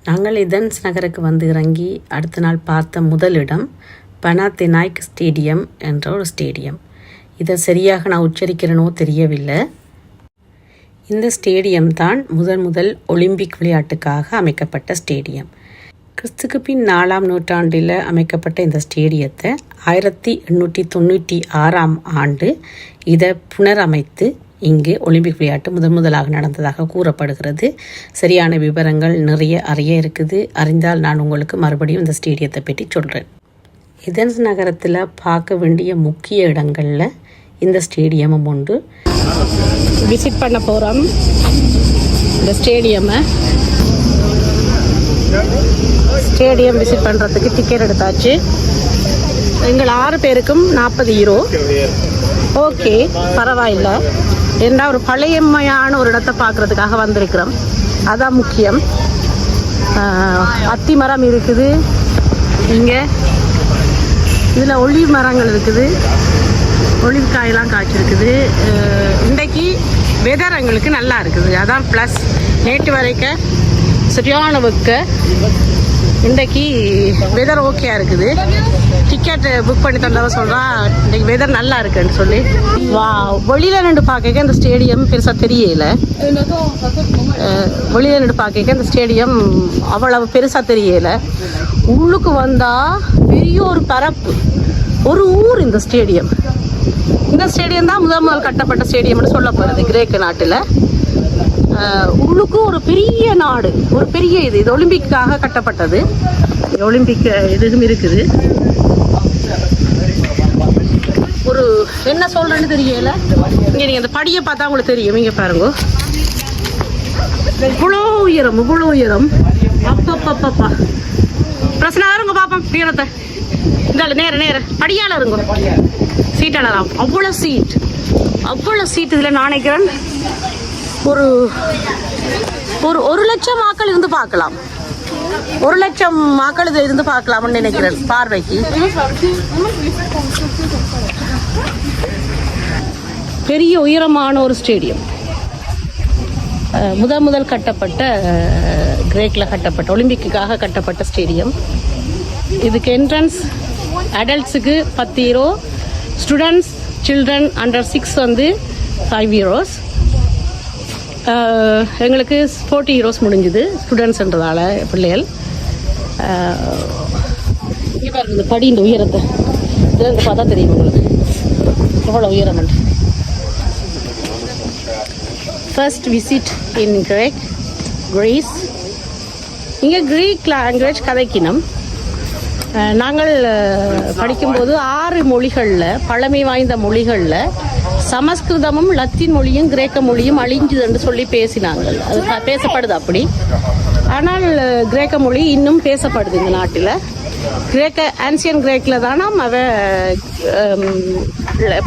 நாங்கள் இதன்ஸ் நகருக்கு வந்து இறங்கி அடுத்த நாள் பார்த்த முதலிடம் பனாத்தினாய்க் ஸ்டேடியம் என்ற ஒரு ஸ்டேடியம். இதை சரியாக நான் உச்சரிக்கிறேனோ தெரியவில்லை. இந்த ஸ்டேடியம் தான் முதல் ஒலிம்பிக் விளையாட்டுக்காக அமைக்கப்பட்ட ஸ்டேடியம். கிறிஸ்துக்கு பின் 4ஆம் நூற்றாண்டில் அமைக்கப்பட்ட இந்த ஸ்டேடியத்தை 1896ஆம் ஆண்டு இதை புனரமைத்து இங்கு ஒலிம்பிக் விளையாட்டு முதலாக நடந்ததாக கூறப்படுகிறது. சரியான விவரங்கள் நிறைய அறிய இருக்குது. அறிந்தால் நான் உங்களுக்கு மறுபடியும் இந்த ஸ்டேடியத்தை பற்றி சொல்கிறேன். இதன்ஸ் நகரத்தில் பார்க்க வேண்டிய முக்கிய இடங்களில் இந்த ஸ்டேடியமும் உண்டு. விசிட் பண்ண போகிறோம் இந்த ஸ்டேடியம் விசிட் பண்ணுறதுக்கு டிக்கெட் எடுத்தாச்சு. எங்கள் 6 பேருக்கும் 40 யூரோ. ஓகே, பரவாயில்லை. ஏன்னா ஒரு பழையமையான ஒரு இடத்தை பார்க்குறதுக்காக வந்திருக்கிறோம், அதான் முக்கியம். அத்தி மரம் இருக்குது இங்கே. இதில் ஒலிவ் மரங்கள் இருக்குது, ஒலிவ் காயெல்லாம் காய்ச்சிருக்குது. இன்றைக்கு வெதர் எங்களுக்கு நல்லா இருக்குது, அதான் ப்ளஸ். நேற்று வரைக்கும் சரியான வெக்க, இன்றைக்கு வெதர் ஓகேயா இருக்குது. டிக்கெட் புக் பண்ணி தந்தவ சொல்கிறா இன்றைக்கி வெதர் நல்லா இருக்குன்னு சொல்லி. வெளியில் நின்று பார்க்க இந்த ஸ்டேடியம் பெருசாக தெரியல. வெளியில் நின்று பார்க்க இந்த ஸ்டேடியம் அவ்வளவு பெருசாக தெரியல. உள்ளுக்கு வந்தால் பெரிய ஒரு பரப்பு, ஒரு ஊர். இந்த ஸ்டேடியம் தான் முதல் கட்டப்பட்ட ஸ்டேடியம்னு சொல்லப்படுறது கிரேக்க நாட்டில். உள்ளுக்கு ஒரு பெரிய நாடு, ஒரு பெரிய இது ஒலிம்பிக்காக கட்டப்பட்டது. ஒலிம்பிக் இதுவும் இருக்குது. ஒரு என்ன சொல்றேன்னு தெரியல. இங்கே நீங்கள் அந்த படியை பார்த்தா உங்களுக்கு தெரியும். இங்கே பாருங்க, இவ்வளோ உயரம். அப்பப்பப்பா பிரச்சனை இருங்க பார்ப்போம். உயரத்தை இந்த நேர படியால் இருங்க, சீட்டாளலாம். அவ்வளோ சீட். இதில் நான் நினைக்கிறேன் ஒரு 1,00,000 மக்கள் இருந்து பார்க்கலாம். 1,00,000 மக்கள் இதில் இருந்து பார்க்கலாம்னு நினைக்கிறேன் பார்வைக்கு. பெரிய உயரமான ஒரு ஸ்டேடியம். முதல் கட்டப்பட்ட கிரேக்கில் கட்டப்பட்ட ஒலிம்பிக்குக்காக கட்டப்பட்ட ஸ்டேடியம். இதுக்கு என்ட்ரன்ஸ் அடல்ட்ஸுக்கு 10 யூரோ, ஸ்டூடெண்ட்ஸ் சில்ட்ரன் அண்டர் 6 வந்து 5 யூரோஸ். எங்களுக்கு 40 யூரோஸ் முடிஞ்சுது ஸ்டூடெண்ட்ஸ்ன்றதால பிள்ளைகள். இங்கே பாருங்க இந்த படி, இந்த உயரத்தை இதில் பார்த்தா தெரியும் உங்களுக்கு எவ்வளோ உயரம். First visit in Greece. இங்கே கிரீக் லாங்குவேஜ் கதைக்கினம். நாங்கள் படிக்கும்போது 6 மொழிகளில், பழமை வாய்ந்த மொழிகளில் சமஸ்கிருதமும் லத்தீன் மொழியும் கிரேக்க மொழியும் அழிஞ்சுதுன்னு சொல்லி பேசினாங்க. அது பேசப்படுது அப்படி. ஆனால் கிரேக்க மொழி இன்னும் பேசப்படுது இந்த நாட்டில். ஆன்சியன் கிரேக்கில் தான் நாம்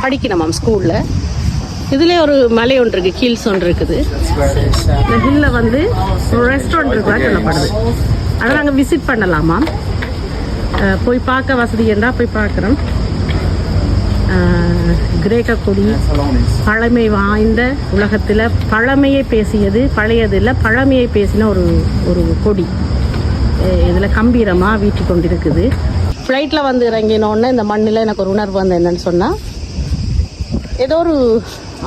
படிக்கணுமாம் ஸ்கூலில். இதில் ஒரு மலை ஒன்று இருக்குது, ஹில்ஸ் ஒன்று இருக்குது. இந்த ஹில்லில் வந்து ஒரு ரெஸ்டாரண்ட் இருக்குதா சொல்லப்படுது. அதை நாங்கள் விசிட் பண்ணலாமா, போய் பார்க்க வசதி என்றால் போய் பார்க்குறோம். கிரேக்க கொடி பழமை வாய்ந்த, உலகத்தில் பழமையை பேசியது, பழையதில் பழமையை பேசின ஒரு கொடி இதில் கம்பீரமாக வீட்டி கொண்டிருக்குது. ஃப்ளைட்டில் வந்து இறங்கினோடனே இந்த மண்ணில் எனக்கு ஒரு உணர்வு வந்து என்னன்னு சொன்னால், ஏதோ ஒரு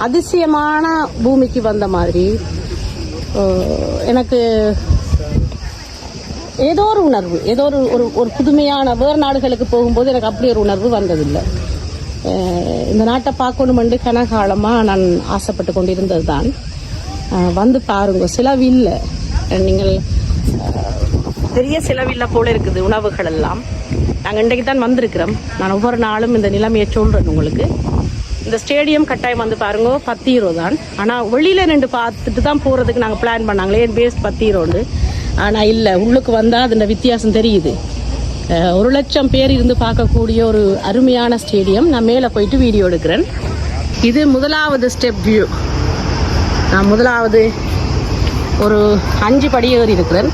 அதிசயமான பூமிக்கு வந்த மாதிரி எனக்கு ஏதோ ஒரு உணர்வு, ஏதோ ஒரு புதுமையான. வேறு நாடுகளுக்கு போகும்போது எனக்கு அப்படி ஒரு உணர்வு வந்ததில்லை. இந்த நாட்டை பார்க்கணுமென்று கனகாலமாக நான் ஆசைப்பட்டு கொண்டிருந்தது தான். வந்து பாருங்க, செலவில்லை. நீங்கள் பெரிய செலவில்லை போல இருக்குது உணவுகள் எல்லாம். நாங்கள் இன்றைக்கு தான் வந்திருக்கிறோம். நான் ஒவ்வொரு நாளும் இந்த நிலைமையை சொல்கிறேன் உங்களுக்கு. இந்த ஸ்டேடியம் கட்டாயம் வந்து பாருங்க, 10 யூரோ தான். ஆனால் வெளியில் நின்று பார்த்துட்டு தான் போகிறதுக்கு நாங்கள் பிளான் பண்ணாங்களே, பேஸ் 10 யூரோண்டு. ஆனால் இல்லை, உள்ளுக்கு வந்தால் அதில் வித்தியாசம் தெரியுது. 1,00,000 பேர் இருந்து பார்க்கக்கூடிய ஒரு அருமையான ஸ்டேடியம். நான் மேலே போயிட்டு வீடியோ எடுக்கிறேன். இது முதலாவது ஸ்டெப் வியூ. நான் முதலாவது ஒரு 5 படி ஏறி இருக்கிறேன்.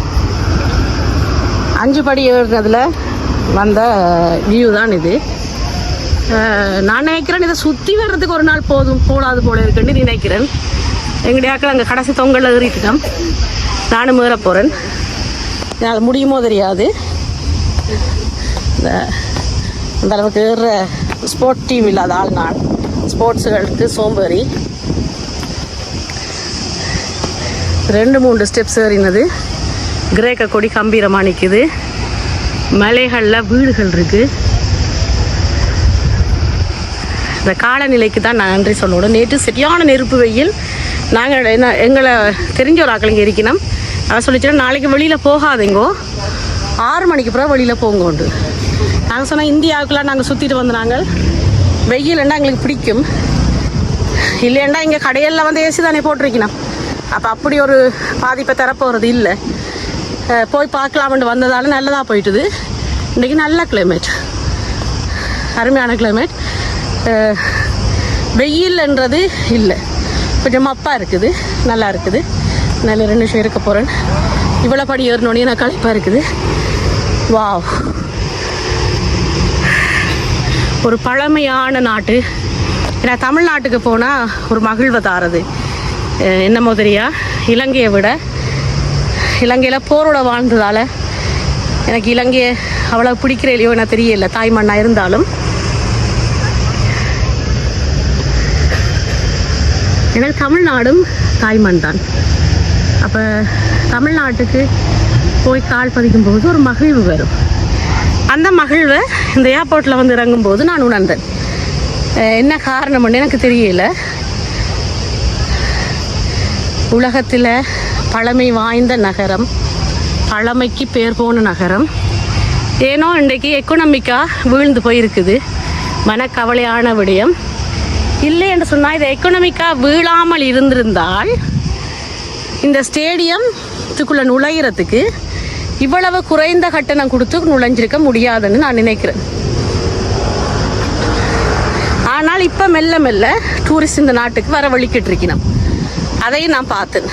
5 படி ஏறினதில் வந்த வியூ தான் இது. நான் நினைக்கிறேன் இதை சுற்றி வர்றதுக்கு ஒரு நாள் போடாது போல இருக்குன்னு நினைக்கிறேன். எங்களுடைய அங்கே கடைசி தொங்கலில் ஏறிட்டுட்டோம். நானும் ஏற போகிறேன். என்னால் முடியுமோ தெரியாது. அந்த அளவுக்கு ஏறுற ஸ்போர்ட் டீம் இல்லாத ஆள் நான். ஸ்போர்ட்ஸுகளுக்கு சோம்பேறி. 2-3 ஸ்டெப்ஸ் ஏறினது. கிரேக்க கொடி கம்பீரமாக நிற்குது. மலைகளில் வீடுகள் இருக்குது. இந்த காலநிலைக்கு தான் நான் நன்றி சொல்லணும். நேற்று சரியான நெருப்பு வெயில். நாங்கள் எங்களை தெரிஞ்ச ஒரு ஆக்கள் இங்கே இருக்கணும். அவன் சொல்லிச்சோன்னா நாளைக்கு வெளியில் போகாதீங்கோ, 6 மணிக்கு பிறகு வெளியில் போங்கோண்டு. நாங்கள் சொன்னால் இந்தியாவுக்குலாம் நாங்கள் சுற்றிட்டு வந்து நாங்கள் வெயில்னா எங்களுக்கு பிடிக்கும். இல்லைன்னா இங்கே கடையில் வந்து ஏசி தானே போட்டிருக்கணும். அப்போ அப்படி ஒரு பாதிப்பை தரப்போகிறது இல்லை. போய் பார்க்கலாம்னு வந்ததால நல்லதாக போயிட்டுது. இன்றைக்கி நல்ல கிளைமேட், அருமையான கிளைமேட். வெயில்ன்றது இல்லை, கொஞ்சம் மப்பாக இருக்குது, நல்லா இருக்குது. நல்ல 2 நிமிஷம் இருக்க போகிறேன். இவ்வளோ படி ஏறினோடனே நான் களைப்பாக இருக்குது. வாவ், ஒரு பழமையான நாட்டு. ஏன்னா தமிழ்நாட்டுக்கு போனால் ஒரு மகிழ்வை தாரது என்னமோ தெரியா. இலங்கையை விட இலங்கையில் போரோட வாழ்ந்ததால் எனக்கு இலங்கையை அவ்வளோ பிடிக்கிற இல்லையோ எனக்கு தெரியல. தாய்மண்ணாக இருந்தாலும் எனக்கு தமிழ்நாடும் தாய்மண் தான். அப்போ தமிழ்நாட்டுக்கு போய் கால் பதிக்கும் போது ஒரு மகிழ்வு வரும். அந்த மகிழ்வை இந்த ஏர்போர்ட்டில் வந்து இறங்கும்போது நான் உணர்ந்தேன். என்ன காரணம்னு எனக்கு தெரியல. உலகத்தில் பழமை வாய்ந்த நகரம், பழமைக்கு பேர் போன நகரம், ஏனோ இன்றைக்கு எக்கனாமிக்காக வீழ்ந்து போயிருக்குது. மனக்கவலையான விடயம். இல்லை என்று சொன்னால் இது எக்கனாமிக்காக வீழாமல் இருந்திருந்தால் இந்த ஸ்டேடியத்துக்குள்ளே நுழைகிறதுக்கு இவ்வளவு குறைந்த கட்டணம் கொடுத்து நுழைஞ்சிருக்க முடியாதுன்னு நான் நினைக்கிறேன். ஆனால் இப்போ மெல்ல மெல்ல டூரிஸ்ட் இந்த நாட்டுக்கு வர வழிக்கிட்டு இருக்கணும். அதையும் நான் பார்த்தேன்.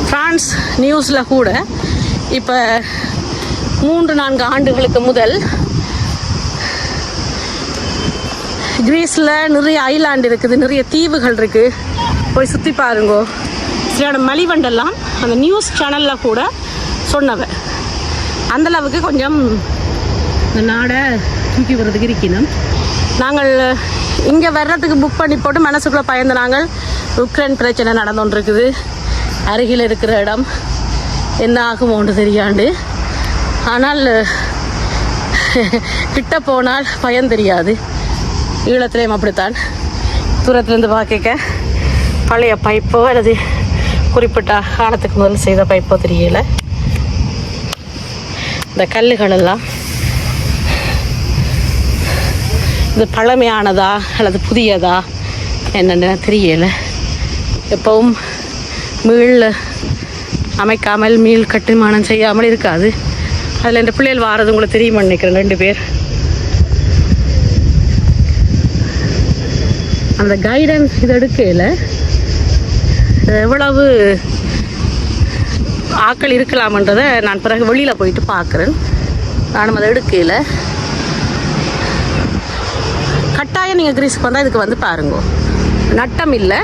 ஃப்ரான்ஸ் நியூஸில் கூட இப்போ 3-4 ஆண்டுகளுக்கு முதல் கிரீஸில் நிறைய ஐலாண்டு இருக்குது, நிறைய தீவுகள் இருக்குது, போய் சுற்றி பாருங்கோ. சரியான மலிவண்டெல்லாம் அந்த நியூஸ் சேனலில் கூட சொன்னவன். அந்தளவுக்கு கொஞ்சம் இந்த நாடை தூக்கி வர்றதுக்கு இருக்கணும். நாங்கள் இங்கே வர்றதுக்கு புக் பண்ணி போட்டு மனசுக்குள்ளே பயந்த நாங்கள் உக்ரைன் பிரச்சனை நடந்துகிட்ருக்குது, அருகில் இருக்கிற இடம் என்ன ஆகுமோன்று தெரியாண்டு. ஆனால் கிட்ட போனால் பயம் தெரியாது. ஈழத்துலேயும் அப்படித்தான். தூரத்துலேருந்து பார்க்க பழைய பைப்போ அல்லது குறிப்பிட்ட காலத்துக்கு முதல் செய்த பைப்போ தெரியல. இந்த கல்லுகளெல்லாம் இது பழமையானதா அல்லது புதியதா என்னென்னு தெரியலை. எப்பவும் மீள் அமைக்காமல் மீள் கட்டுமானம் செய்யாமல் இருக்காது. அதில் இந்த பிள்ளைகள் வாரது உங்களுக்கு தெரியுமா நினைக்கிறேன். 2 பேர் அந்த கைடன்ஸ் இது எடுக்கையில் எவ்வளவு ஆக்கள் இருக்கலாம்ன்றதை நான் பிறகு வெளியில் போயிட்டு பார்க்குறேன். நானும் அதை எடுக்கையில் கட்டாயம் நீங்கள் கிரீஸுக்கு வந்தால் இதுக்கு வந்து பாருங்கோ. நட்டம் இல்லை,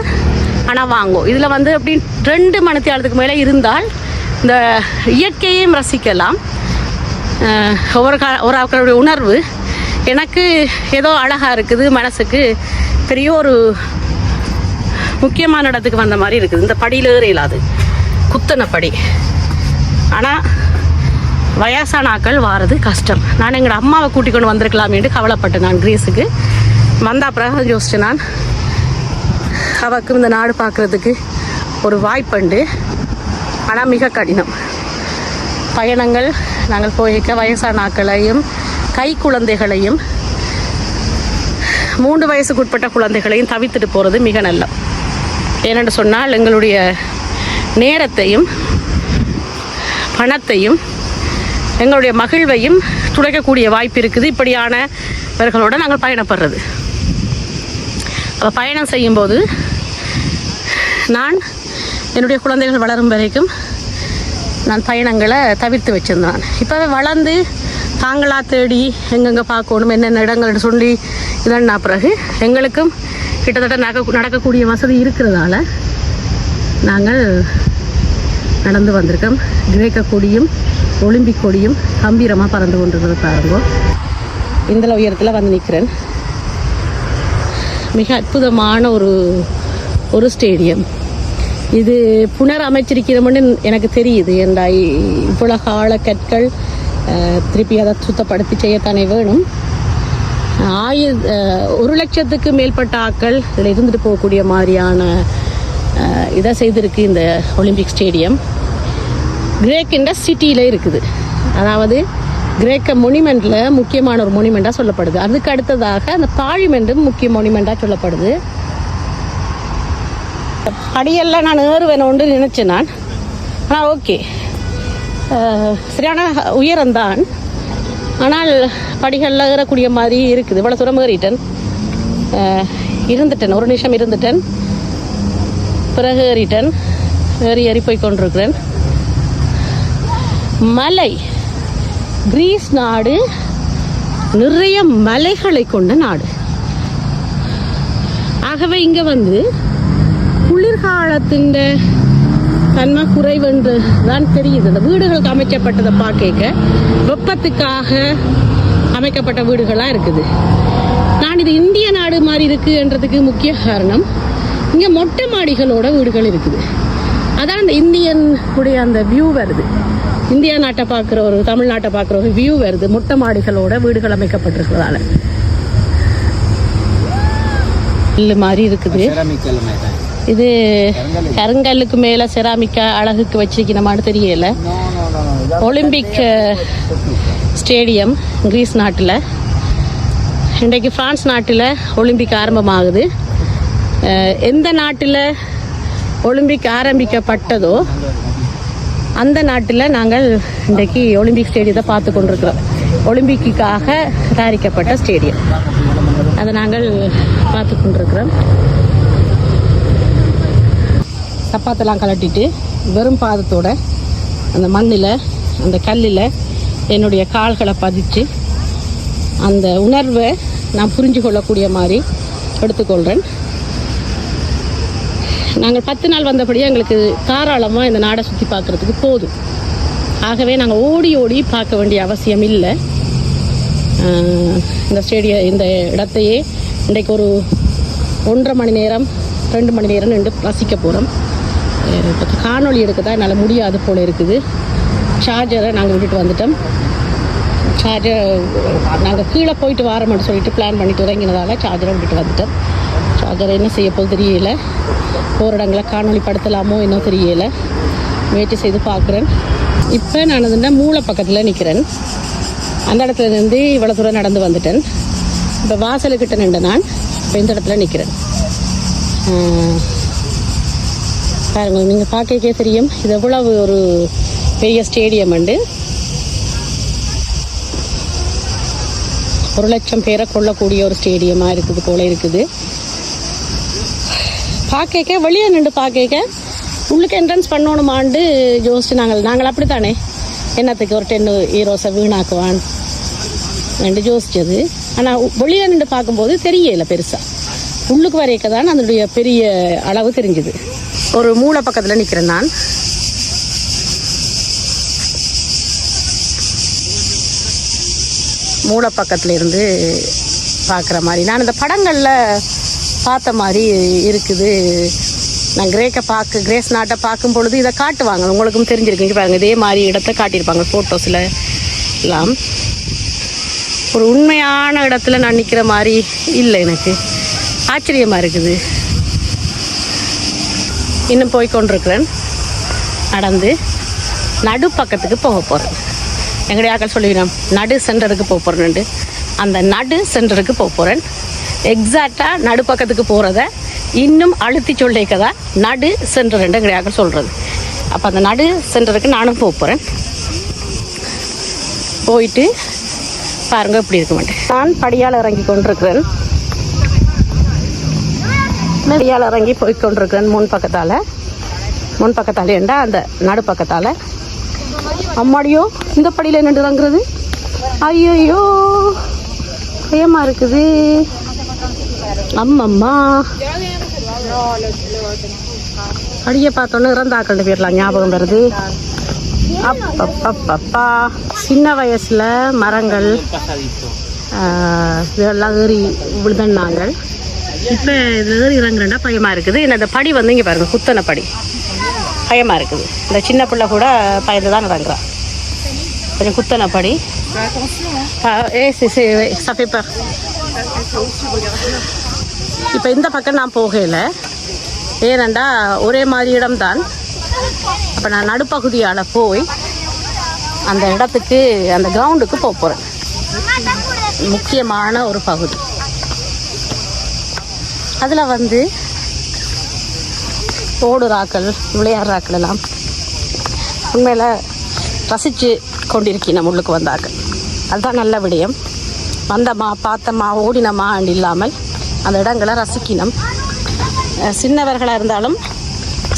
ஆனால் வாங்கோ. இதில் வந்து அப்படி 2 மணித்தியாலத்துக்கு மேலே இருந்தால் இந்த இயற்கையையும் ரசிக்கலாம். ஒரு ஆக்களுடைய உணர்வு எனக்கு ஏதோ அழகாக இருக்குது, மனசுக்கு பெரிய ஒரு முக்கியமான இடத்துக்கு வந்த மாதிரி இருக்குது. இந்த படியில் ஏறியலாது, குத்தனை படி. ஆனால் வயசான ஆக்கள் வாரது கஷ்டம். நான் எங்களோட அம்மாவை கூட்டிக் கொண்டு வந்திருக்கலாமேட்டு கவலைப்பட்டேன். நான் கிரீஸுக்கு வந்த அப்புறம் யோசிச்சேன், நான் அவக்கும் இந்த நாடு பார்க்குறதுக்கு ஒரு வாய்ப்புண்டு. ஆனால் மிக கடினம் பயணங்கள். நாங்கள் போயிருக்க வயசான ஆக்களையும் கை குழந்தைகளையும் 3 வயசுக்கு உட்பட்ட குழந்தைகளையும் தவித்துட்டு போகிறது மிக நல்ல. ஏனென்று சொன்னால் எங்களுடைய நேரத்தையும் பணத்தையும் எங்களுடைய மகிழ்வையும் துடைக்கக்கூடிய வாய்ப்பு இருக்குது இப்படியானவர்களோடு நாங்கள் பயணப்படுறது. அப்போ பயணம் செய்யும்போது நான் என்னுடைய குழந்தைகள் வளரும் வரைக்கும் நான் பயணங்களை தவிர்த்து வச்சுருந்தேன். இப்போ வளர்ந்து தாங்களாக தேடி எங்கெங்கே பார்க்கணும் என்னென்ன இடங்கள்னு சொல்லி இல்லைன்னா பிறகு எங்களுக்கும் கிட்டத்தட்ட நடக்கக்கூடிய வசதி இருக்கிறதால நாங்கள் நடந்து வந்திருக்கோம். கிரேக்க கொடியும் ஒலிம்பிக் கொடியும் கம்பீரமாக பறந்து கொண்டிருக்கிறது பாருங்க. இந்த உயரத்தில் வந்து நிற்கிறேன். மிக அற்புதமான ஒரு ஸ்டேடியம். இது புனர் அமைச்சிருக்கிறோம்னு எனக்கு தெரியுது. ஏண்டா இவ்வளோ கால கற்கள் திருப்பி அதை சுத்தப்படுத்தி செய்யத்தானே வேணும். 1,00,000க்கு மேற்பட்ட ஆட்கள் இதில் இருந்துட்டு போகக்கூடிய மாதிரியான இதை செய்திருக்கு இந்த ஒலிம்பிக் ஸ்டேடியம். கிரேக்கின்ற சிட்டியில் இருக்குது. அதாவது கிரேக்க மொனிமெண்ட்டில் முக்கியமான ஒரு மொனிமெண்ட்டாக சொல்லப்படுது. அதுக்கு அடுத்ததாக அந்த பார்லிமெண்ட்டும் முக்கிய மொனிமெண்ட்டாக சொல்லப்படுது. படியெல்லாம் நான் ஏறுவேணும்னு நினச்சேன் நான். ஆனால் ஓகே, சரியான உயரம்தான். ஆனால் படிகளில் ஏறக்கூடிய மாதிரி இருக்குது. இவ்வளோ தூரம் ஏறிட்டேன், இருந்துட்டேன், ஒரு நிமிஷம் இருந்துட்டேன், பிறகு ஏறி போய் கொண்டிருக்கிறேன். மலை, கிரீஸ் நாடு நிறைய மலைகளை கொண்ட நாடு. ஆகவே இங்கே வந்து குளிர்காலத்தின் தன்மை குறைவென்று தான் தெரியுது. இந்த வீடுகளுக்கு அமைக்கப்பட்டதை பார்க்க வெப்பத்துக்காக அமைக்கப்பட்ட வீடுகளாக இருக்குது. நான் இது இந்திய நாடு மாதிரி இருக்குன்றதுக்கு முக்கிய காரணம், இங்கே மொட்டை மாடிகளோட வீடுகள் இருக்குது. அதான் அந்த இந்தியன் உடைய அந்த வியூ வருது. இந்தியா நாட்டை பார்க்குற ஒரு தமிழ்நாட்டை பார்க்குற ஒரு வியூ வருது, மொட்டை மாடிகளோட வீடுகள் அமைக்கப்பட்டிருக்கிறதால. கல் மாதிரி இருக்குது. இது கருங்கல்லுக்கு மேலே செராமிக்கா அழகுக்கு வச்சிருக்கணுமான்னு தெரியல. ஒலிம்பிக் ஸ்டேடியம் கிரீஸ் நாட்டில். இன்றைக்கு பிரான்ஸ் நாட்டில் ஒலிம்பிக் ஆரம்பமாகுது. எந்த நாட்டில் ஒலிம்பிக் ஆரம்பிக்கப்பட்டதோ அந்த நாட்டில் நாங்கள் இன்றைக்கு ஒலிம்பிக் ஸ்டேடியத்தை பார்த்து கொண்டிருக்கிறோம். ஒலிம்பிக்காக தயாரிக்கப்பட்ட ஸ்டேடியம், அதை நாங்கள் பார்த்து கொண்டிருக்கிறோம். சப்பாத்தெல்லாம் கலட்டிட்டு வெறும் பாதத்தோட அந்த மண்ணில் அந்த கல்லில் என்னுடைய கால்களை பதிச்சு அந்த உணர்வை நான் புரிஞ்சு கொள்ளக்கூடிய மாதிரி எடுத்துக்கொள்கிறேன். நாங்கள் 10 நாள் வந்தபடியே எங்களுக்கு தாராளமாக இந்த நாடை சுற்றி பார்க்குறதுக்கு போதும். ஆகவே நாங்கள் ஓடி பார்க்க வேண்டிய அவசியம் இல்லை. இந்த இடத்தையே இன்றைக்கு ஒரு 1.5 மணி நேரம் 2 மணி நேரம் நின்று ரசிக்க போகிறோம். இப்போ காணொலி எடுக்க தான் என்னால் முடியாது போல் இருக்குது. சார்ஜரை நாங்கள் விட்டுட்டு வந்துட்டோம். சார்ஜர் நாங்கள் கீழே போயிட்டு வாரம்னு சொல்லிட்டு பிளான் பண்ணி தொடங்கினதால் சார்ஜரை விட்டுட்டு வந்துட்டோம். சார்ஜரை என்ன செய்ய போது தெரியல. போகிற இடங்களை காணொலி படுத்தலாமோ இன்னும் தெரியலை. முயற்சி செய்து பார்க்குறேன். இப்போ நான் வந்து மூளை பக்கத்தில் நிற்கிறேன். அந்த இடத்துல இருந்து இவ்வளோ தூரம் நடந்து வந்துட்டேன். இப்போ வாசலுக்கிட்ட நின்று நான் இப்போ இந்த இடத்துல நிற்கிறேன். பாருங்க, நீங்கள் பார்க்கவே தெரியும் இது எவ்வளவு ஒரு பெரிய ஸ்டேடியம். 1,00,000 பேரை கொள்ளக்கூடிய ஒரு ஸ்டேடியமாக இருக்குது போல இருக்குது. பார்க்க வெளியே நின்று பார்க்க உள்ளுக்கு என்ட்ரன்ஸ் பண்ணணுமாண்டு யோசிச்சு நாங்கள் அப்படி தானே என்னத்துக்கு ஒரு 10 யூரோஸை வீணாக்குவான் ரெண்டு யோசிச்சது. ஆனால் வெளியே நின்று பார்க்கும்போது தெரியல பெருசாக. உள்ளுக்கு வரைக்க தான் அதனுடைய பெரிய அளவு தெரிஞ்சுது. ஒரு மூளை பக்கத்தில் நிற்கிறேன் நான். மூளை பக்கத்தில் இருந்து பார்க்குற மாதிரி நான் இந்த படங்களில் பார்த்த மாதிரி இருக்குது. நான் கிரேஸ் நாட்டை பார்க்கும் பொழுது இதை காட்டுவாங்க, உங்களுக்கும் தெரிஞ்சிருக்கீங்க பாருங்கள். இதே மாதிரி இடத்த காட்டியிருப்பாங்க ஃபோட்டோஸில் எல்லாம். ஒரு உண்மையான இடத்துல நான் நிற்கிற மாதிரி இல்லை, எனக்கு ஆச்சரியமாக இருக்குது. இன்னும் போய்கொண்டிருக்கிறேன். நடந்து நடுப்பக்கத்துக்கு போக போகிறேன். எங்களுடைய ஆக்கள் சொல்லிக்கிறேன் நடு சென்டருக்கு போக போகிறேன்ட்டு. அந்த நடு சென்டருக்கு போக போகிறேன். எக்ஸாக்டாக நடுப்பக்கத்துக்கு போகிறத இன்னும் அழுத்தி சொல்லிக்கதா நடு சென்டர்ன்ட்டு எங்களுடைய ஆக்கள் சொல்கிறது. அப்போ அந்த நடு சென்டருக்கு நானும் போக போகிறேன். போயிட்டு பாருங்க எப்படி இருக்க மாட்டேன். நான் படியால் இறங்கி கொண்டிருக்கிறேன். படியால் இறங்கி போய்கொண்டிருக்கிறேன். முன் பக்கத்தால் ஏண்டா அந்த நடுப்பக்கத்தால். அம்மாடியோ இந்த படியில் என்னென்று இறங்குறது? ஐயோ பயமாக இருக்குது. அம்மம்மா படியை பார்த்தோன்னே இறந்தாக்கள் பேர்லாம் ஞாபகம் வருது. அப்பப்பப்பா சின்ன வயசில் மரங்கள் இதெல்லாம் ஏறி விழுதுனாங்க. இப்போ இது ஏறி இறங்குறேன்டா பயமாக இருக்குது. என்ன இந்த படி வந்து இங்கே பாருங்கள், குத்தனை படி பயமாக இருக்குது. இந்த சின்ன பிள்ளை கூட பயந்து தான் இறங்குறா. கொஞ்சம் குத்தனை படி. இப்போ இந்த பக்கம் நான் போகல, ஏனண்டா ஒரே மாதிரி இடம்தான். அப்போ நான் நடுப்பகுதியால் போய் அந்த இடத்துக்கு, அந்த கிரவுண்டுக்கு போக போகிறேன். முக்கியமான ஒரு பகுதி. அதில் வந்து ஓடுறாக்கள், விளையாடுறாக்கள் எல்லாம் உண்மையில் ரசித்து கொண்டிருக்கணும். உள்ளுக்கு வந்தாக்கள் அதுதான் நல்ல விடயம். வந்தம்மா பார்த்தம்மா ஓடினம்மா இல்லாமல் அந்த இடங்களை ரசிக்கணும். சின்னவர்களாக இருந்தாலும்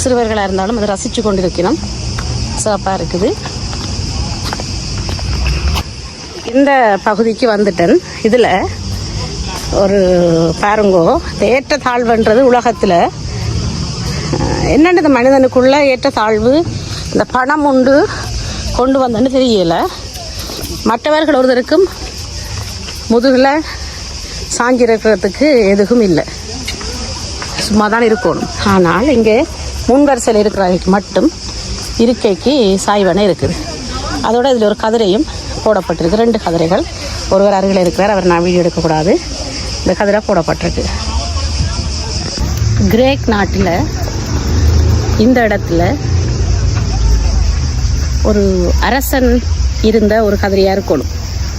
சிறுவர்களாக இருந்தாலும் அதை ரசித்து கொண்டிருக்கணும். சிறப்பாக இருக்குது. இந்த பகுதிக்கு வந்துட்டேன். இதில் ஒரு பாருங்கோ, ஏற்ற தாழ்வுன்றது உலகத்தில் என்னென்ன இந்த மனிதனுக்குள்ள ஏற்ற தாழ்வு, இந்த பணம் உண்டு கொண்டு வந்தேன்னு தெரியலை. மற்றவர்கள் ஒருத்தருக்கும் முதுகில் சாஞ்சிருக்கிறதுக்கு எதுவும் இல்லை, சும்மா தான் இருக்கணும். ஆனால் இங்கே முன்வரிசையில் இருக்கிறவங்களுக்கு மட்டும் இருக்கைக்கு சாய்வனை இருக்குது. அதோடு இதில் ஒரு கதிரையும் போடப்பட்டிருக்கு. 2 கதிரைகள். ஒருவர் அருகில் இருக்கிறார், அவர் நான் வீடியோ எடுக்கக்கூடாது. இந்த கதிரை போடப்பட்டிருக்கு. கிரேக் நாட்டில் இந்த இடத்துல ஒரு அரசன் இருந்த ஒரு கதிரையாக இருக்கணும்.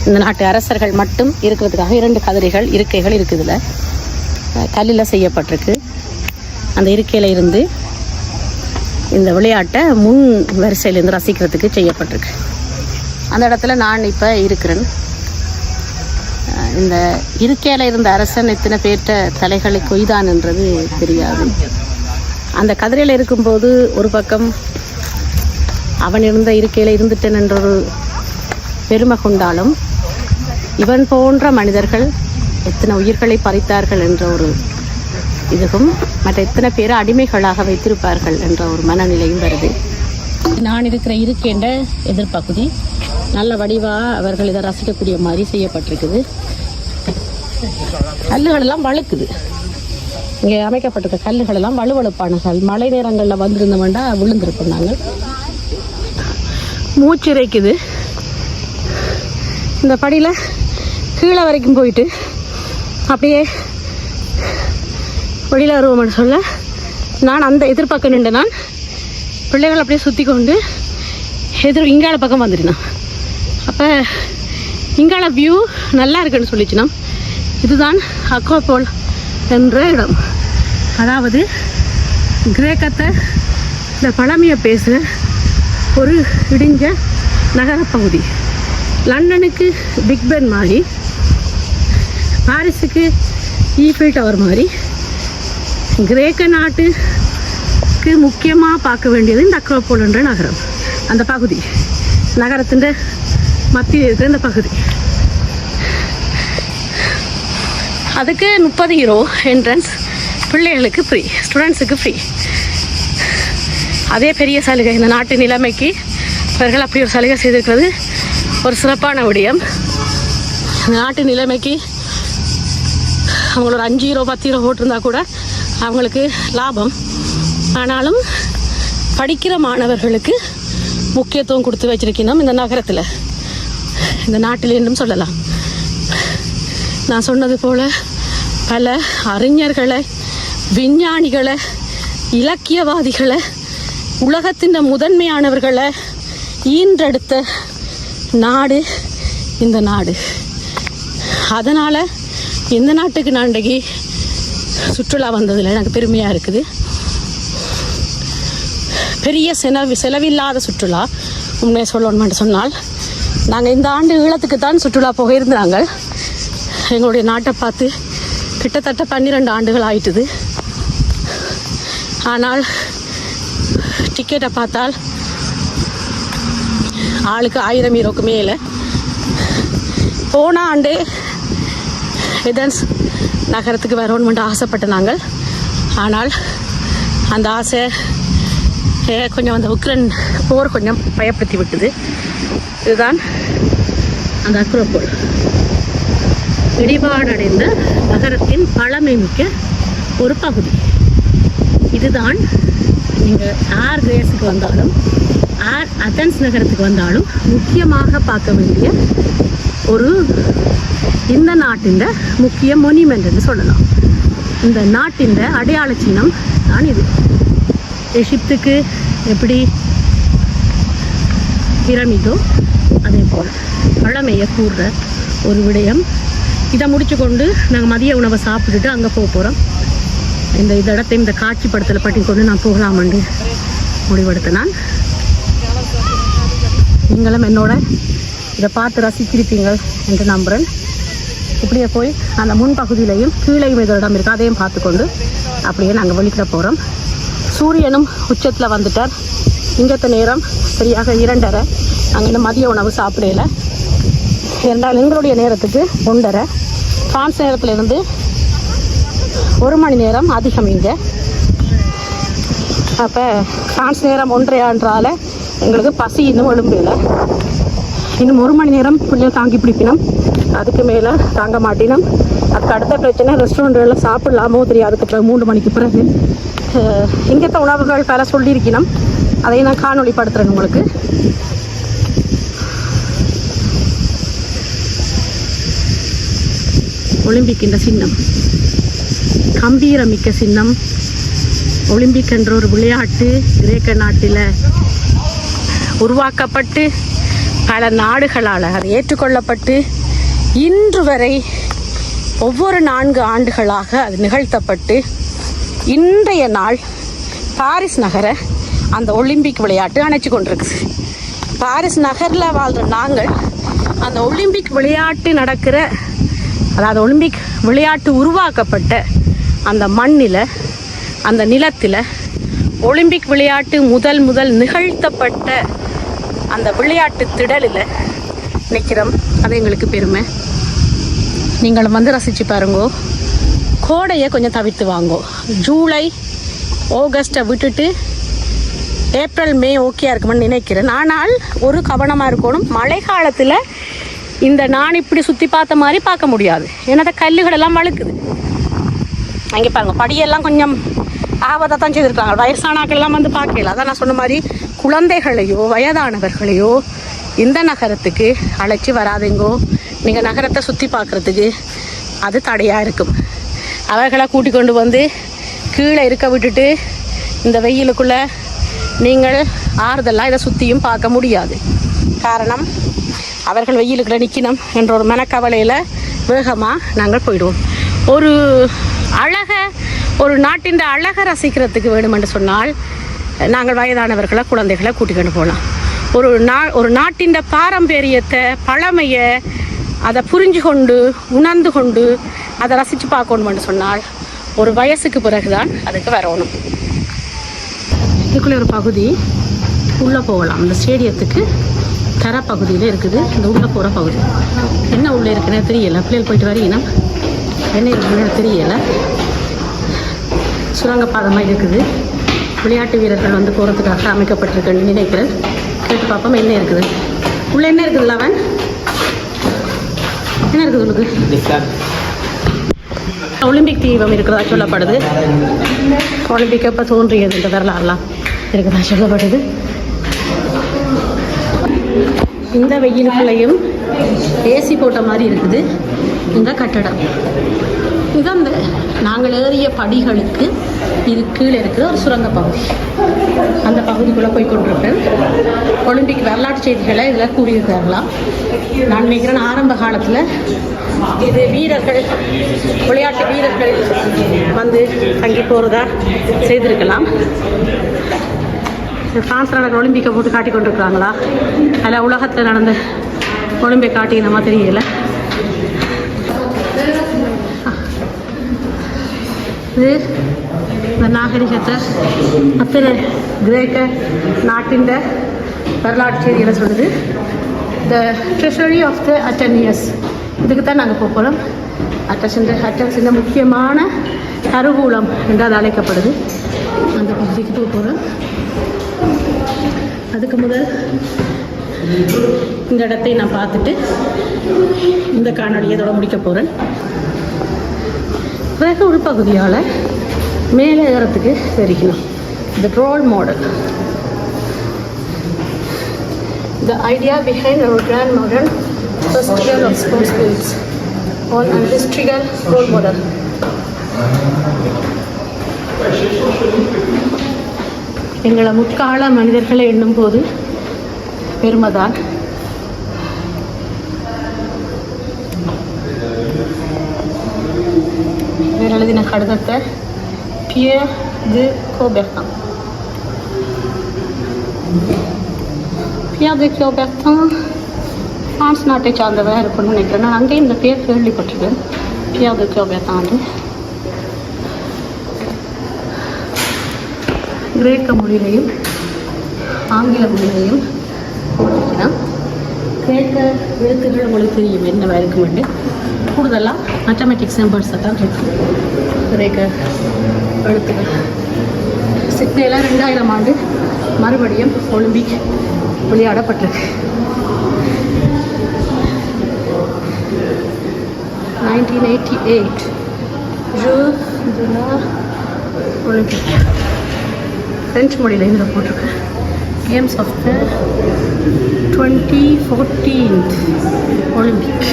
இந்த நாட்டு அரசர்கள் மட்டும் இருக்கிறதுக்காக 2 கதிரைகள், இருக்கைகள் இருக்குதுல, கல்லில் செய்யப்பட்டிருக்கு. அந்த இருக்கையில் இருந்து இந்த விளையாட்டை முன் வரிசையிலேருந்து ரசிக்கிறதுக்கு செய்யப்பட்டிருக்கு. அந்த இடத்துல நான் இப்போ இருக்கிறேன். இந்த இருக்கையில் இருந்த அரசன் எத்தனை பேர்ட்ட தலைகளை கொய்தான்ன்றது தெரியாது. அந்த கதிரையில் இருக்கும்போது ஒரு பக்கம் அவன் இருந்த இருக்கையில் இருந்துட்டேன் என்ற ஒரு பெருமை கொண்டாலும், இவன் போன்ற மனிதர்கள் எத்தனை உயிர்களை பறித்தார்கள் என்ற ஒரு இதுவும், மற்ற எத்தனை பேரை அடிமைகளாக வைத்திருப்பார்கள் என்ற ஒரு மனநிலையும் வருது. நான் இருக்கிற இருக்கின்ற எதிர்பகுதி நல்ல வடிவாக அவர்கள் இதை ரசிக்கக்கூடிய மாதிரி செய்யப்பட்டிருக்குது. கல்லுகள் எல்லாம் வழுக்குது. இங்கே அமைக்கப்பட்டிருக்க கல்லுகள் எல்லாம் வலுவழுப்பான கல். மழை நேரங்களில் வந்திருந்தோம்னா விழுந்திருப்போம். நாங்கள் மூச்சு இறைக்குது. இந்த படியில் கீழே வரைக்கும் போயிட்டு அப்படியே வெளியில் வருவோம்னு சொல்ல நான் அந்த எதிர்பக்கம் நின்று நான் பிள்ளைகள் அப்படியே சுற்றி கொண்டு இங்கால பக்கம் வந்துட்டேன். அப்போ இங்கால வியூ நல்லா இருக்குன்னு சொல்லிச்சுனா இதுதான் அக்வாபோல் என்ற இடம். அதாவது கிரேக்கத்தை இந்த பழமையை பேசுகிற ஒரு இடிஞ்ச நகரப்பகுதி. லண்டனுக்கு பிக் பென் மாதிரி, பாரிஸுக்கு ஈஃபில் டவர் மாதிரி, கிரேக்க நாட்டுக்கு முக்கியமாக பார்க்க வேண்டியது இந்த அக்ரோபோல் என்ற நகரம். அந்த பகுதி நகரத்தின் மத்தியில் இருக்கிற இந்த பகுதி. அதுக்கு 30 யூரோ என்ட்ரன்ஸ், பிள்ளைகளுக்கு ஃப்ரீ, ஸ்டூடெண்ட்ஸுக்கு ஃப்ரீ. அதே பெரிய சலுகை. இந்த நாட்டு நிலைமைக்கு இவர்கள் அப்படி ஒரு சலுகை செய்திருக்கிறது ஒரு சிறப்பான விடயம். இந்த நாட்டு நிலைமைக்கு அவங்களோட 5 யூரோ 10 யூரோ போட்டிருந்தா கூட அவங்களுக்கு லாபம். ஆனாலும் படிக்கிற மாணவர்களுக்கு முக்கியத்துவம் கொடுத்து வச்சிருக்கணும் இந்த நகரத்தில், இந்த நாட்டில் என்றும் சொல்லலாம். நான் சொன்னது போல் பல அறிஞர்களை, விஞ்ஞானிகளை, இலக்கியவாதிகளை, உலகத்தின் முதன்மையானவர்களை ஈன்றெடுத்த நாடு இந்த நாடு. அதனால் இந்த நாட்டுக்கு நான் இன்றைக்கு சுற்றுலா வந்ததில் எனக்கு பெருமையாக இருக்குது. பெரிய செலவில்லாத சுற்றுலா. உண்மையை சொல்லணும்னு சொன்னால் நாங்கள் இந்த ஆண்டு ஈழத்துக்கு தான் சுற்றுலா போக இருந்தாங்க. எங்களுடைய நாட்டை பார்த்து கிட்டத்தட்ட 12 ஆண்டுகள் ஆயிட்டுது. ஆனால் டிக்கெட்டை பார்த்தால் ஆளுக்கு 1000 யூரோக்கு மேலே. போன ஆண்டு ஏதென்ஸ் நகரத்துக்கு வரணும்னு ஆசைப்பட்ட நாங்கள். ஆனால் அந்த ஆசை கொஞ்சம் அந்த உக்ரைன் போர் கொஞ்சம் பயப்படுத்தி விட்டது. இதுதான் அந்த அக்ரோபோல், இடிபாடடைந்த நகரத்தின் பழமை மிக்க ஒரு பகுதி. இதுதான் நீங்கள் ஆர் கிரேஸுக்கு வந்தாலும் ஆர் அத்தன்ஸ் நகரத்துக்கு வந்தாலும் முக்கியமாக பார்க்க வேண்டிய ஒரு இந்த நாட்டின் முக்கிய மொனிமெண்ட் என்று சொல்லலாம். இந்த நாட்டின் அடையாள சின்னம் தான் இது. எகிப்துக்கு எப்படி பிரமிடோ அதே போல் பழமையை கூறுற ஒரு விடயம். இதை முடிச்சு கொண்டு நாங்கள் மதிய உணவை சாப்பிட்டுட்டு அங்கே போக போகிறோம். இந்த இடத்தை இந்த காட்சி படத்தில் பட்டி கொண்டு நான் போகலாமண்டு முடிவெடுத்தேன். நீங்களும் என்னோட இதை பார்த்து ரசிச்சிருப்பீங்கள் என்று நம்புகிறேன். இப்படியே போய் அந்த முன்பகுதியிலையும் கீழையும் ஏதோ இடம் இருக்குது, அதையும் பார்த்துக்கொண்டு அப்படியே நாங்கள் வெளிக்கிட போகிறோம். சூரியனும் உச்சத்தில் வந்துட்டார். இங்கத்த நேரம் சரியாக 2:30. நாங்கள் இன்னும் மதிய உணவு சாப்பிடல. இரண்டால் எங்களுடைய நேரத்துக்கு 1:30. ஃப்ரான்ஸ் நேரத்திலிருந்து 1 மணி நேரம் அதிகம் இங்கே. அப்போ ஃப்ரான்ஸ் நேரம் 1:30 எங்களுக்கு பசி இன்னும் எழும்பல. இன்னும் 1 மணி நேரம் பிள்ளைகள் தாங்கி பிடிப்பினோம், அதுக்கு மேலே தாங்க மாட்டினோம். அதுக்கு அடுத்த பிரச்சனை ரெஸ்டாரண்ட்டில் சாப்பிடலாமோ தெரியும். அதுக்கப்புறம் 3 மணிக்கு பிறகு இங்கத்த உணவுகள் பல சொல்லியிருக்கணும், அதையும் நான் காணொளிப்படுத்துகிறேன் உங்களுக்கு. ஒலிம்பிக் என்ற சின்னம் கம்பீரமிக்க சின்னம். ஒலிம்பிக் என்ற ஒரு விளையாட்டு கிரேக்க நாட்டில் உருவாக்கப்பட்டு பல நாடுகளால் அது ஏற்றுக்கொள்ளப்பட்டு இன்று வரை ஒவ்வொரு 4 ஆண்டுகளாக அது நிகழ்த்தப்பட்டு இன்றைய நாள் பாரிஸ் நகரை அந்த ஒலிம்பிக் விளையாட்டு அணைச்சி கொண்டிருக்குது. பாரிஸ் நகரில் வாழ்கிற நாங்கள் அந்த ஒலிம்பிக் விளையாட்டு நடக்கிற, அதாவது ஒலிம்பிக் விளையாட்டு உருவாக்கப்பட்ட அந்த மண்ணில் அந்த நிலத்தில் ஒலிம்பிக் விளையாட்டு முதல் நிகழ்த்தப்பட்ட அந்த விளையாட்டு திடலில் நிற்கிறோம். அது எங்களுக்கு பெருமை. நீங்களும் வந்து ரசித்து பாருங்கோ. கோடையை கொஞ்சம் தவிர்த்து வாங்கோ. ஜூலை ஆகஸ்ட்டை விட்டுட்டு ஏப்ரல் மே ஓகேயா இருக்குமென்னு நினைக்கிறேன். ஆனால் ஒரு கவனமாக இருக்கணும், மழை காலத்தில் இந்த நான் இப்படி சுற்றி பார்த்த மாதிரி பார்க்க முடியாது. ஏன்னா கல்லுகளெல்லாம் வழுக்குது. அங்கே பாருங்கள், படியெல்லாம் கொஞ்சம் ஆபத்தாக தான் செய்திருக்காங்க. வயசானாக்கெல்லாம் வந்து பார்க்கல. அதான் நான் சொன்ன மாதிரி குழந்தைகளையோ வயதானவர்களையோ இந்த நகரத்துக்கு அழைச்சி வராதுங்கோ. நீங்கள் நகரத்தை சுற்றி பார்க்குறதுக்கு அது தடையாக இருக்கும். அவர்களை கூட்டிக் கொண்டு வந்து கீழே இருக்க விட்டுட்டு இந்த வெயிலுக்குள்ளே நீங்கள் ஆறுதலாக இதை சுற்றியும் பார்க்க முடியாது. காரணம், அவர்கள் வெயிலுக்குள்ளே நிற்கணும் என்ற ஒரு மனக்கவலையில் வேகமாக நாங்கள் போயிடுவோம். ஒரு நாட்டின் அழகை ரசிக்கிறதுக்கு வேணுமென்று சொன்னால் நாங்கள் வயதானவர்களை குழந்தைகளை கூட்டிக்கொண்டு போகலாம். ஒரு நாட்டின் பாரம்பரியத்தை பழமையை அதை புரிஞ்சு கொண்டு உணர்ந்து கொண்டு அதை ரசித்து பார்க்கணுமென்று சொன்னால் ஒரு வயசுக்கு பிறகு தான் அதுக்கு வரணும். இதுக்குள்ளே ஒரு பகுதி உள்ளே போகலாம். இந்த ஸ்டேடியத்துக்கு தரப்பகுதியில் இருக்குது இந்த உள்ளே போகிற பகுதி. என்ன உள்ளே இருக்குன்னு தெரியலை. பிள்ளைகள் போயிட்டு வரீங்கன்னா என்ன இருக்குன்னு தெரியலை. சுரங்கப்பாதமாக இருக்குது. விளையாட்டு வீரர்கள் வந்து போகிறதுக்காக அமைக்கப்பட்டிருக்குன்னு நினைக்கிறேன். கேட்டு பார்ப்போம் என்ன இருக்குது உள்ளே. என்ன இருக்குது லவன்? என்ன இருக்குது உங்களுக்கு? ஒலிம்பிக் தீபம் இருக்கிறதா சொல்லப்படுது. ஒலிம்பிக் எப்போ தோன்றியது என்ற வரலாறுலாம் இருக்கிறதா சொல்லப்படுது. இந்த வெயிலுக்குள்ளையும் ஏசி போட்ட மாதிரி இருக்குது இந்த கட்டடம். இது அந்த நாங்கள் ஏறிய படிகளுக்கு இது கீழே இருக்கிற ஒரு சுரங்க பகுதி. அந்த பகுதிக்குள்ளே போய் கொண்டிருப்பேன். ஒலிம்பிக் வரலாற்று செய்திகளை இதில் கூறியிருக்காங்களாம். நான் நினைக்கிறேன் ஆரம்ப காலத்தில் இது வீரர்கள், விளையாட்டு வீரர்கள் வந்து தங்கி போகிறதா செய்திருக்கலாம். ஃப்ரான்ஸ் நடக்கிற ஒலிம்பிக்கை போட்டு காட்டி கொண்டிருக்கிறாங்களா, அதில் உலகத்தில் நடந்த ஒலிம்பிக் காட்டினமா தெரியல. இது இந்த நாகரிகத்தை அத்தனை கிரேக்க நாட்டின் வரலாற்று செய்திகளை சொல்லுது. த ட்ரெஷரி ஆஃப் த அட்டனியஸ், இதுக்கு தான் நாங்கள் போக போகிறோம். அட்டன்ஸ் இந்த முக்கியமான கருவூலம் என்று அது அழைக்கப்படுது. அந்த பகுதிக்கு போக போகிறோம். அதுக்கு முதல் இந்த இடத்தை நான் பார்த்துட்டு இந்த காணொலியை இதோட முடிக்க போகிறேன். பிறகு உள்பகுதியால் மேலே ஏறத்துக்கு தெரிக்கணும். The role model. The idea behind our grand modern festival of sports fields on an industrial role model. எங்களை முற்கால மனிதர்களை எண்ணும் போது பெருமைதான். எழுதின கடிதத்தை பியர் தி கோபெர்டன். பியர் தி கோபெர்டன் பிரான்ஸ் நாட்டை சார்ந்தவராக இருக்கணும்னு நினைக்கிறேன். நான் அங்கேயும் இந்த பேர் கேள்விப்பட்டிருக்கேன். பியர் தி கோபெர்டன் கிரேக்க மொழியிலையும் ஆங்கில மொழியிலையும் போட்டிருக்கிறேன். கிரேக்க எழுத்துக்கள் மொழி தெரியும் என்னவா இருக்குமெண்டு. கூடுதலாக மேத்தமெட்டிக்ஸ் நம்பர்ஸை தான் இருக்கும் கிரேக்க எழுத்துக்கள். சிட்னியில் 2000 ஆண்டு மறுபடியும் ஒலிம்பிக் விளையாடப்பட்டிருக்கு. 1988 Jeux de la Olympique. French மொழியில் இதில் போட்டிருக்கு. Games of the 2014 Olympic.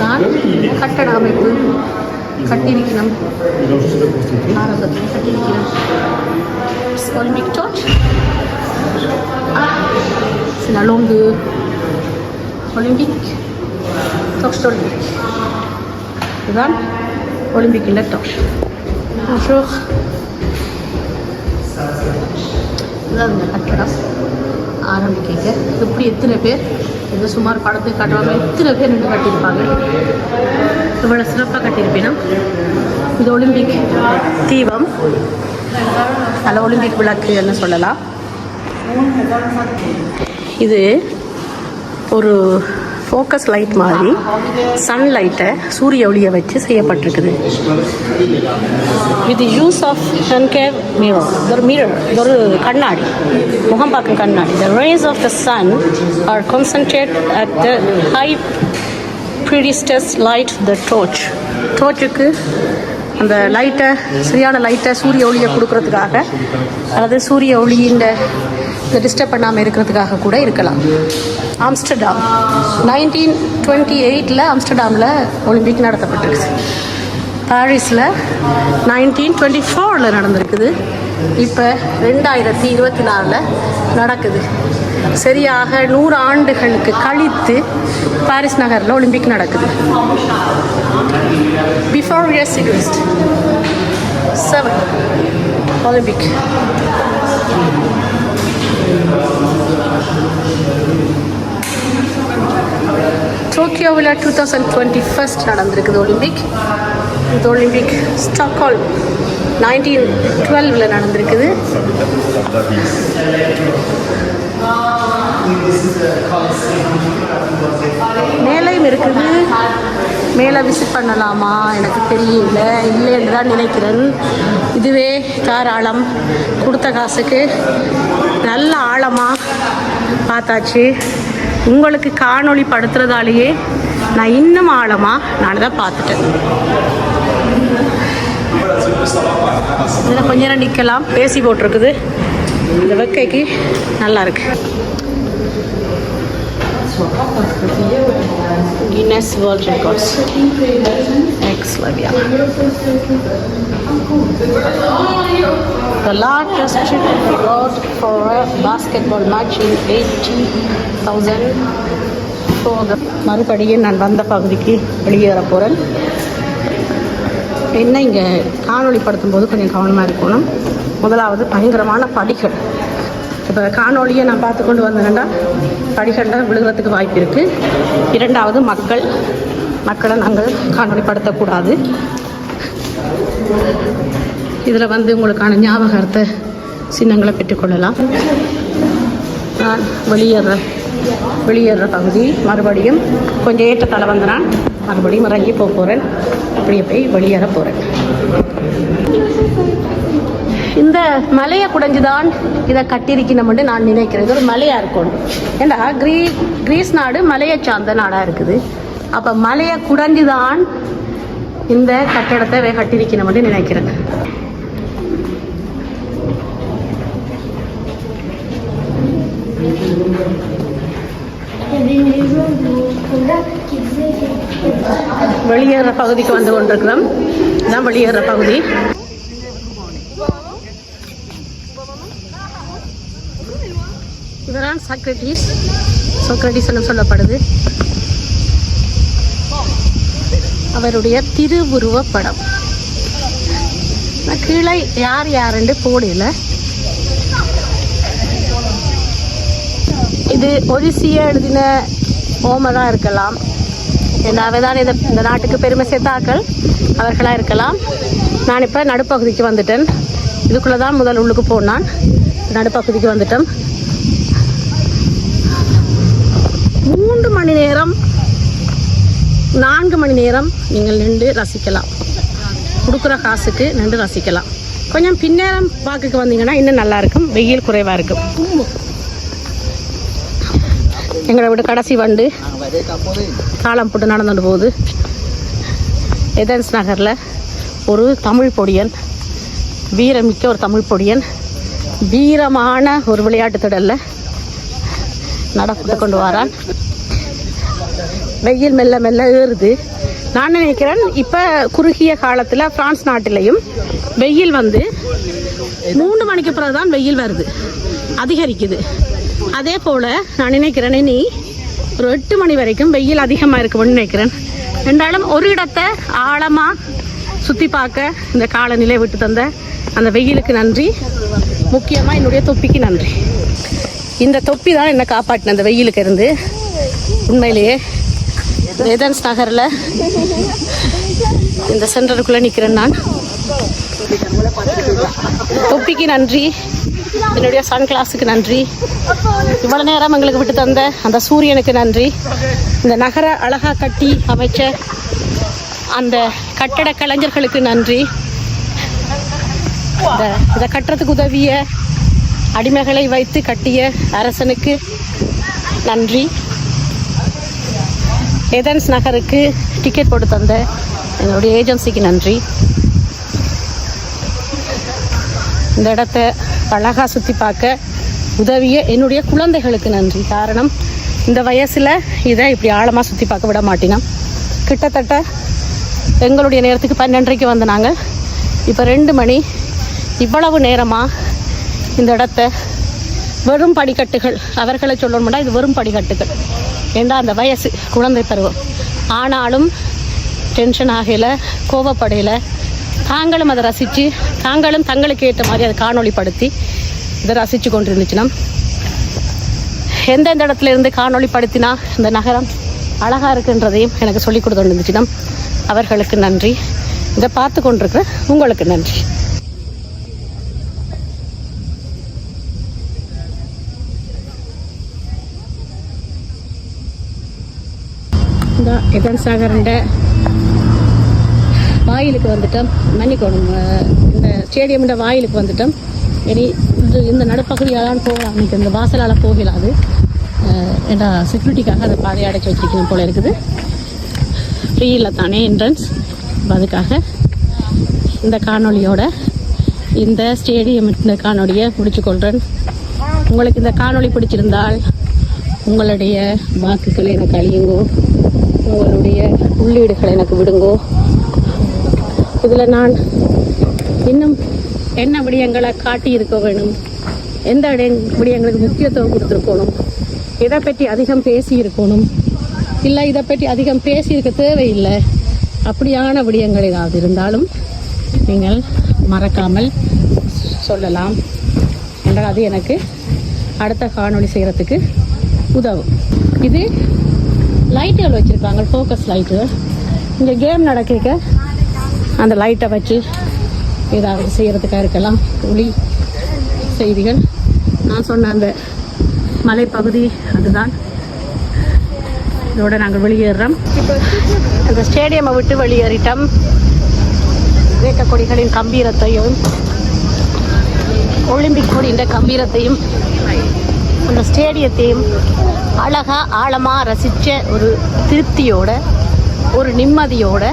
நான் கட்டட அமைப்பு கட்டியிருக்கிறோம். ஆரம்பத்தில் கட்டியிருக்கிறோம். Olympic torch c'est la longue olympique torche olympique. இதுதான் ஒலிம்பிக்கில் டோர்ச். bonjour. இதுதான் இந்த கட்டடம் ஆரம்பிக்க. இப்படி எத்தனை பேர் இது சுமார் படத்துக்கு காட்டுவாங்க. எத்தனை பேர் நின்று கட்டியிருப்பாங்க. இவ்வளோ சிறப்பாக கட்டியிருப்பேன்னா இது ஒலிம்பிக் தீபம். அதில் ஒலிம்பிக் விளக்குன்னு சொல்லலாம். இது ஒரு ஃபோக்கஸ் லைட் மாதிரி சன்லைட்டை சூரிய ஒளியை வச்சு செய்யப்பட்டிருக்குது. With use of concave mirror. இது ஒரு கண்ணாடி, முகம் பார்க்கும் கண்ணாடி. The rays of the sun are concentrated at the high predistes light the torch. டோர்ச்சுக்கு அந்த லைட்டை சரியான லைட்டை சூரிய ஒளியை கொடுக்கறதுக்காக அல்லது சூரிய ஒளியின் டிஸ்டர்ப் பண்ணாமல் இருக்கிறதுக்காக கூட இருக்கலாம். ஆம்ஸ்டர்டாம் 1928 ஆம்ஸ்டர்டாமில் ஒலிம்பிக் நடத்தப்பட்டிருக்கு. பாரிஸில் 1924 நடந்திருக்குது. இப்போ 2024 நடக்குது. சரியாக 100 ஆண்டுகளுக்கு கழித்து பாரிஸ் நகரில் ஒலிம்பிக் நடக்குது. Before years exist 7 Olympic. டோக்கியோவில் 2021 நடந்திருக்குது ஒலிம்பிக். இந்த ஒலிம்பிக் ஸ்டாக்ஹோல்ம் 1912 நடந்திருக்குது. மேலையும் இருக்குது. மேலே விசிட் பண்ணலாமா எனக்கு தெரியல, இல்லைன்னு தான் நினைக்கிறேன். இதுவே தாராளம். கொடுத்த காசுக்கு நல்ல ஆழமாக பார்த்தாச்சு. உங்களுக்கு காணொளி படுத்துறதாலேயே நான் இன்னும் ஆழமாக நான் தான் பார்த்துட்டேன். இதில் கொஞ்ச நேரம் நிற்கலாம். பேசி போட்டிருக்குது. இந்த வெக்கைக்கு நல்லா இருக்கு. Guinness World Records. Ex-Libya. The largest record for a basketball match in 80,000 for the. மறுபடியும் நான் வந்த பகுதிக்கு வெளியேற போகிறேன். என்ன இங்கே காணொளி படுத்தும் போது கொஞ்சம் கவனமாக இருக்கணும். முதலாவது பயங்கரமான படிகள். இப்போ காணொலியை நான் பார்த்து கொண்டு வந்தேன்னா படிகளில் விழுகிறதுக்கு வாய்ப்பு இருக்குது. இரண்டாவது மக்களை நாங்கள் காணொலிப்படுத்தக்கூடாது. இதில் உங்களுக்கான ஞாபகார்த்த சின்னங்களை பெற்றுக்கொள்ளலாம். நான் வெளியேற பகுதி. மறுபடியும் கொஞ்சம் ஏற்றத்தால் வந்து நான் மறுபடியும் இறங்கி போகிறேன். அப்படியே போய் வெளியேற போகிறேன். இந்த மலையை குடைஞ்சுதான் இதை கட்டியிருக்கணும்னு நான் நினைக்கிறேன். இது ஒரு மலையாக இருக்கணும். ஏண்டா கிரீஸ் நாடு மலையை சார்ந்த நாடாக இருக்குது. அப்போ மலையை குடைஞ்சுதான் இந்த கட்டடத்தை கட்டியிருக்கணும்னு நினைக்கிறேன். வெளியேற பகுதிக்கு வந்து கொண்டிருக்கிறோம். இதுதான் வெளியேற பகுதி. இவரான் சோக்ரட்டிஸ் என்று சொல்லப்படுது. அவருடைய திருவுருவ படம். கீழே யாருன்னு போடல. இது ஒரிசியா எழுதின ஓமதான் இருக்கலாம். அவைதான் இந்த நாட்டுக்கு பெருமை சேர்த்தாக்கள் அவர்களாக இருக்கலாம். நான் இப்போ நடுப்பகுதிக்கு வந்துட்டேன். இதுக்குள்ளே தான் முதல் உள்ளுக்கு போனான். நடுப்பகுதிக்கு வந்துட்டேன். 3 மணி நேரம் 4 மணி நேரம் நீங்கள் நின்று ரசிக்கலாம். கொடுக்குற காசுக்கு நின்று ரசிக்கலாம். கொஞ்சம் பின்னேரம் பார்க்க வந்தீங்கன்னா இன்னும் நல்லா இருக்கும். வெயில் குறைவாக இருக்கும். எங்களை விட கடைசி வண்டு காலம் போட்டு நடந்துட்டு போகுது. ஏதென்ஸ் நகரில் ஒரு தமிழ் பொடியன், வீரமிக்க ஒரு தமிழ் பொடியன், வீரமான ஒரு விளையாட்டு திடலில் நடந்து கொண்டு வரான். வெயில் மெல்ல மெல்ல ஏறுது. நான் நினைக்கிறேன் இப்போ குறுகிய காலத்தில் பிரான்ஸ் நாட்டிலையும் வெயில் வந்து 3 மணிக்கு பிறகுதான் வெயில் வருது, அதிகரிக்குது. அதே போல் நான் நினைக்கிறேன் இனி ஒரு 8 மணி வரைக்கும் வெயில் அதிகமாக இருக்கும்னு நினைக்கிறேன். ரெண்டாலும் ஒரு இடத்தை ஆழமாக சுற்றி பார்க்க இந்த காலநிலை விட்டு தந்த அந்த வெயிலுக்கு நன்றி. முக்கியமாக என்னுடைய தொப்பிக்கு நன்றி. இந்த தொப்பி தான் என்னை காப்பாற்றின அந்த வெயிலுக்கு இருந்து. உண்மையிலேயே ஏதென்ஸ் நகரில் இந்த சென்டருக்குள்ளே நிற்கிறேன் நான். தொப்பிக்கு நன்றி, என்னுடைய சன் கிளாஸுக்கு நன்றி, இவ்வளோ நேரம் எங்களுக்கு விட்டு தந்த அந்த சூரியனுக்கு நன்றி, இந்த நகர அழகாக கட்டி அமைச்ச அந்த கட்டட கலைஞர்களுக்கு நன்றி, இதை கட்டுறதுக்கு உதவிய அடிமைகளை வைத்து கட்டிய அரசனுக்கு நன்றி, ஏதென்ஸ் நகருக்கு டிக்கெட் போட்டு தந்த என்னுடைய ஏஜென்சிக்கு நன்றி, இந்த இடத்த அழகாக சுற்றி பார்க்க உதவிய என்னுடைய குழந்தைகளுக்கு நன்றி. காரணம் இந்த வயசில் இதை இப்படி ஆழமாக சுற்றி பார்க்க விட மாட்டினோம். கிட்டத்தட்ட எங்களுடைய நேரத்துக்கு 12:30 வந்து நாங்கள் இப்போ 2 மணி. இவ்வளவு நேரமாக இந்த இடத்த வெறும் படிக்கட்டுகள், அவர்களை சொல்லணும்னா இது வெறும் படிக்கட்டுகள். ஏண்டா அந்த வயசு குழந்தை பருவம். ஆனாலும் டென்ஷன் ஆகலை, கோவப்படையில், தாங்களும் அதை ரசித்து தாங்களும் தங்களுக்கு ஏற்ற மாதிரி அதை காணொளிப்படுத்தி இதை ரசித்து கொண்டு இருந்துச்சுன்னா, எந்தெந்த இடத்துல இருந்து காணொளிப்படுத்தினா இந்த நகரம் அழகாக இருக்குன்றதையும் எனக்கு சொல்லிக் கொடுத்து இருந்துச்சுன்னா அவர்களுக்கு நன்றி. இதை பார்த்து கொண்டிருக்கிற உங்களுக்கு நன்றி. இந்த ஏதென்ஸ் நகரண்ட வாயிலுக்கு வந்துட்டோம். மன்னிக்கணும், இந்த ஸ்டேடியம்ட வாயிலுக்கு வந்துட்டோம். இனி இந்த நடுப்பகுதியால் போகலாம். எனக்கு இந்த வாசலால் போகலாது. ஏன்னா செக்யூரிட்டிக்காக அதை பாதையை அடைச்சி வச்சிருக்கணும் போல இருக்குது. ஃப்ரீ இல்லை தானே என்ட்ரன்ஸ். அதுக்காக இந்த காணொலியோட இந்த ஸ்டேடியம் இந்த காணொலியை முடிச்சுக்கொள்கிறேன். உங்களுக்கு இந்த காணொலி பிடிச்சிருந்தால் உங்களுடைய வாக்குகளை எனக்கு அழியுங்கோ, உங்களுடைய உள்ளீடுகளை எனக்கு விடுங்கோ. இதில் நான் இன்னும் என்ன விடயங்களை காட்டியிருக்க வேணும், எந்த விடயங்களுக்கு முக்கியத்துவம் கொடுத்துருக்கணும், இதை பற்றி அதிகம் பேசியிருக்கணும், இல்லை இதை பற்றி அதிகம் பேசியிருக்க தேவையில்லை, அப்படியான விடயங்கள் ஏதாவது இருந்தாலும் நீங்கள் மறக்காமல் சொல்லலாம். என்றால் அது எனக்கு அடுத்த காணொளி செய்கிறதுக்கு உதவும். இது லைட்டுகள் வச்சுருக்காங்க, ஃபோக்கஸ் லைட்டு. இங்கே கேம் நடக்க அந்த லைட்டை வச்சு ஏதாவது செய்கிறதுக்காக இருக்கலாம். ஒளி செய்திகள் நான் சொன்ன அந்த மலைப்பகுதி அதுதான். இதோட நாங்கள் வெளியேறோம். அந்த ஸ்டேடியமை விட்டு வெளியேறிட்டோம். கிரேக்க கொடிகளின் கம்பீரத்தையும் ஒலிம்பிக் கொடியின் கம்பீரத்தையும் அந்த ஸ்டேடியத்தையும் அழகா ஆழமாக ரசித்த ஒரு திருப்தியோட ஒரு நிம்மதியோட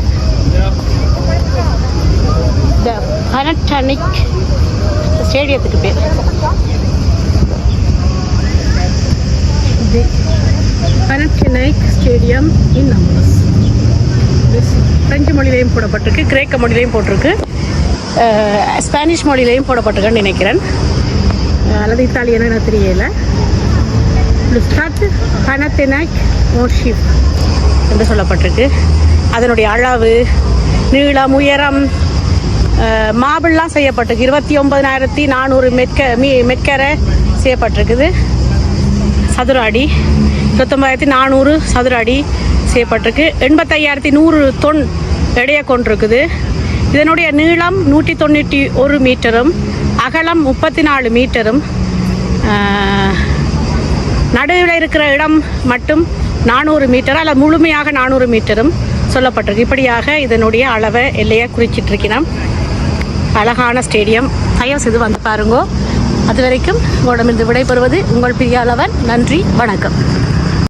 இந்த பனட்டானிக் ஸ்டேடியத்துக்கு பேர் பனட்டானிக் ஸ்டேடியம் இன் நம்பர்ஸ். பிரெஞ்சு மொழியிலையும் போடப்பட்டிருக்கு, கிரேக்க மொழியிலையும் போட்டிருக்கு, ஸ்பானிஷ் மொழியிலையும் போடப்பட்டிருக்குன்னு நினைக்கிறேன், அல்லது இத்தாலியன்னு எனக்கு தெரியல. பனட்டானிக் மோஷிப் என்று சொல்லப்பட்டிருக்கு. அதனுடைய அளவு, நீளம், உயரம், மாபிள்லாம் செய்யப்பட்டிருக்கு. 29,400 மெட்கரை செய்யப்பட்டிருக்குது. சதுர அடி 29,400 சதுர அடி செய்யப்பட்டிருக்கு. 85,100 தொன் எடையை கொண்டிருக்குது. இதனுடைய நீளம் 191 மீட்டரும் அகலம் 34 மீட்டரும் நடுவில் இருக்கிற இடம் மட்டும் 400 மீட்டர் அல்ல முழுமையாக 400 மீட்டரும் சொல்லப்பட்டிருக்கு. இப்படியாக இதனுடைய அளவை எல்லையை குறிச்சிட்ருக்கிறோம். அழகான ஸ்டேடியம். தயவு செய்து வந்து பாருங்கோ. அது வரைக்கும் உங்களிடமிருந்து விடைபெறுவது உங்கள் பிரியாளவன். நன்றி, வணக்கம்.